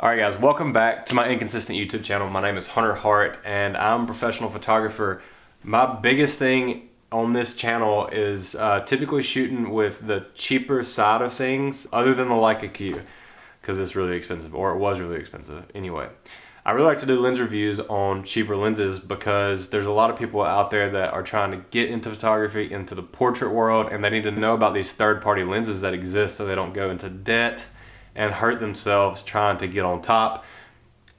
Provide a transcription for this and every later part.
Alright guys, welcome back to my inconsistent YouTube channel. My name is Hunter Hart and I'm a professional photographer. My biggest thing on this channel is typically shooting with the cheaper side of things other than the Leica Q because it's really expensive, or it was really expensive anyway. I really like to do lens reviews on cheaper lenses because there's a lot of people out there that are trying to get into photography, into the portrait world, and they need to know about these third-party lenses that exist so they don't go into debt and hurt themselves trying to get on top.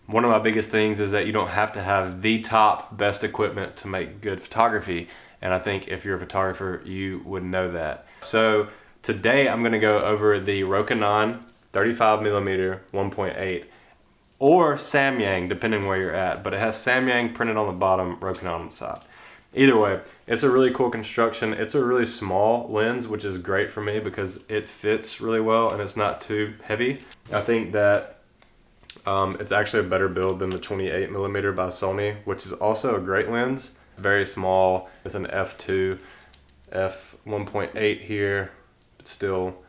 One of my biggest things is that you don't have to have the top best equipment to make good photography, and I think if you're a photographer you would know that. So today I'm going to go over the Rokinon 35mm 1.8 or Samyang, depending where you're at, but it has Samyang printed on the bottom, Rokinon on the side. Either way, it's a really cool construction. It's a really small lens, which is great for me because it fits really well and it's not too heavy. I think that it's actually a better build than the 28mm by Sony, which is also a great lens. It's very small. It's an f2, f1.8 here. It still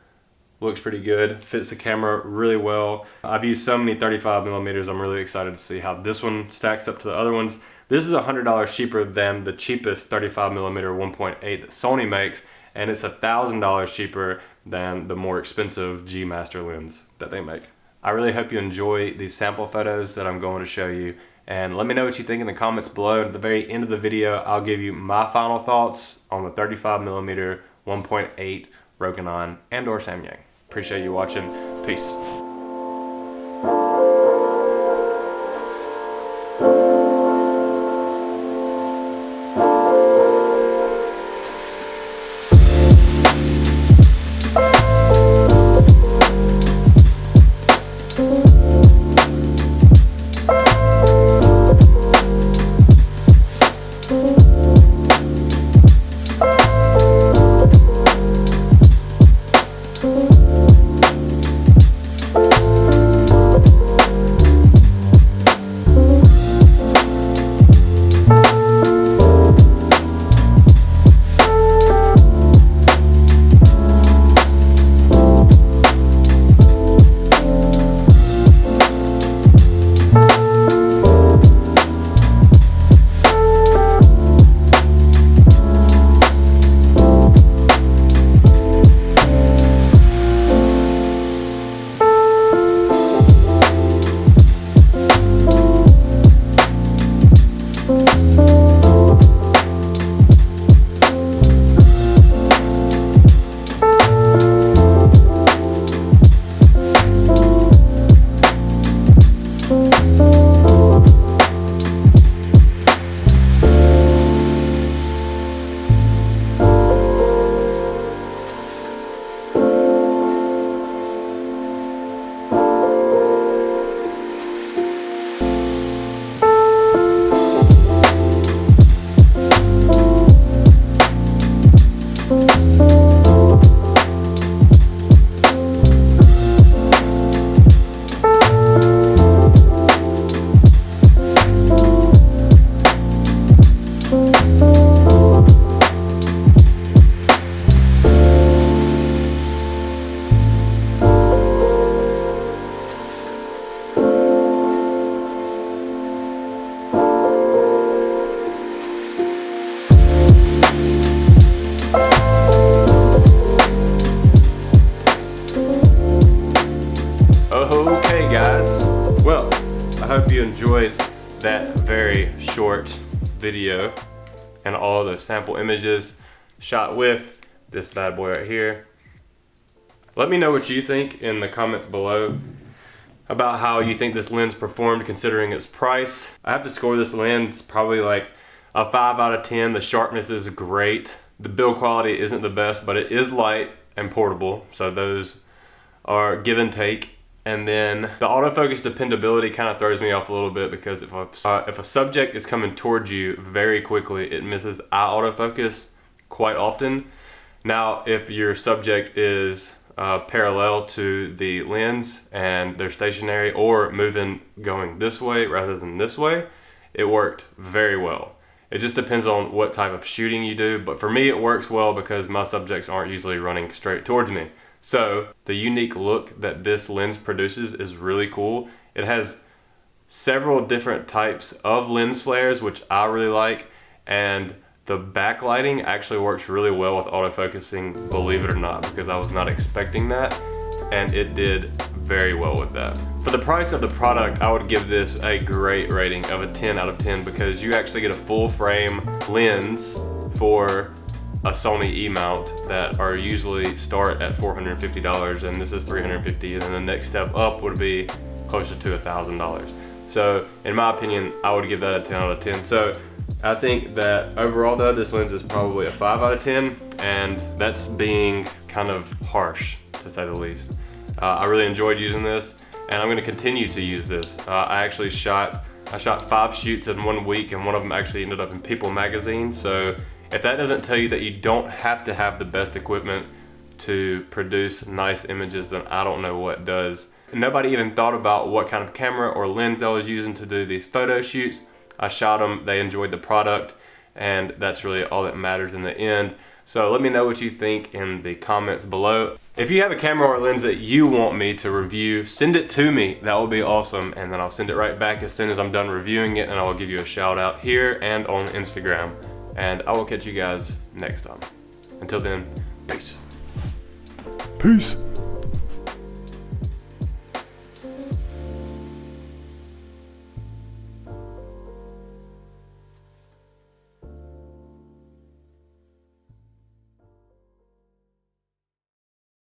looks pretty good. Fits the camera really well. I've used so many 35mm. I'm really excited to see how this one stacks up to the other ones. This is $100 cheaper than the cheapest 35mm 1.8 that Sony makes, and it's $1,000 cheaper than the more expensive G Master lens that they make. I really hope you enjoy these sample photos that I'm going to show you, and let me know what you think in the comments below. At the very end of the video, I'll give you my final thoughts on the 35mm 1.8 Rokinon and or Samyang. Appreciate you watching. Peace. Okay guys, well, I hope you enjoyed that very short video and all of those sample images shot with this bad boy right here. Let me know what you think in the comments below about how you think this lens performed considering its price. I have to score this lens probably like a 5 out of 10. The sharpness is great. The build quality isn't the best, but it is light and portable, so those are give and take. And then the autofocus dependability kind of throws me off a little bit because if a subject is coming towards you very quickly, it misses eye autofocus quite often. Now, if your subject is parallel to the lens and they're stationary or moving going this way rather than this way, it worked very well. It just depends on what type of shooting you do, but for me it works well because my subjects aren't usually running straight towards me. So the unique look that this lens produces is really cool, It has several different types of lens flares, which I really like, and the backlighting actually works really well with autofocusing, believe it or not, because I was not expecting that, and it did very well with that. For the price of the product, I would give this a great rating of a 10 out of 10 because you actually get a full frame lens for a Sony E-mount that are usually start at $450, and this is $350, and then the next step up would be closer to $1,000. So in my opinion, I would give that a 10 out of 10. So I think that overall though, this lens is probably a 5 out of 10, and that's being kind of harsh to say the least. I really enjoyed using this, and I'm going to continue to use this. I shot 5 shoots in 1 week, and one of them actually ended up in People magazine. So if that doesn't tell you that you don't have to have the best equipment to produce nice images, then I don't know what does. Nobody even thought about what kind of camera or lens I was using to do these photo shoots. I shot them, they enjoyed the product, and that's really all that matters in the end. So let me know what you think in the comments below. If you have a camera or lens that you want me to review, send it to me. That would be awesome, and then I'll send it right back as soon as I'm done reviewing it, and I will give you a shout out here and on Instagram. And I will catch you guys next time. Until then, peace. Peace.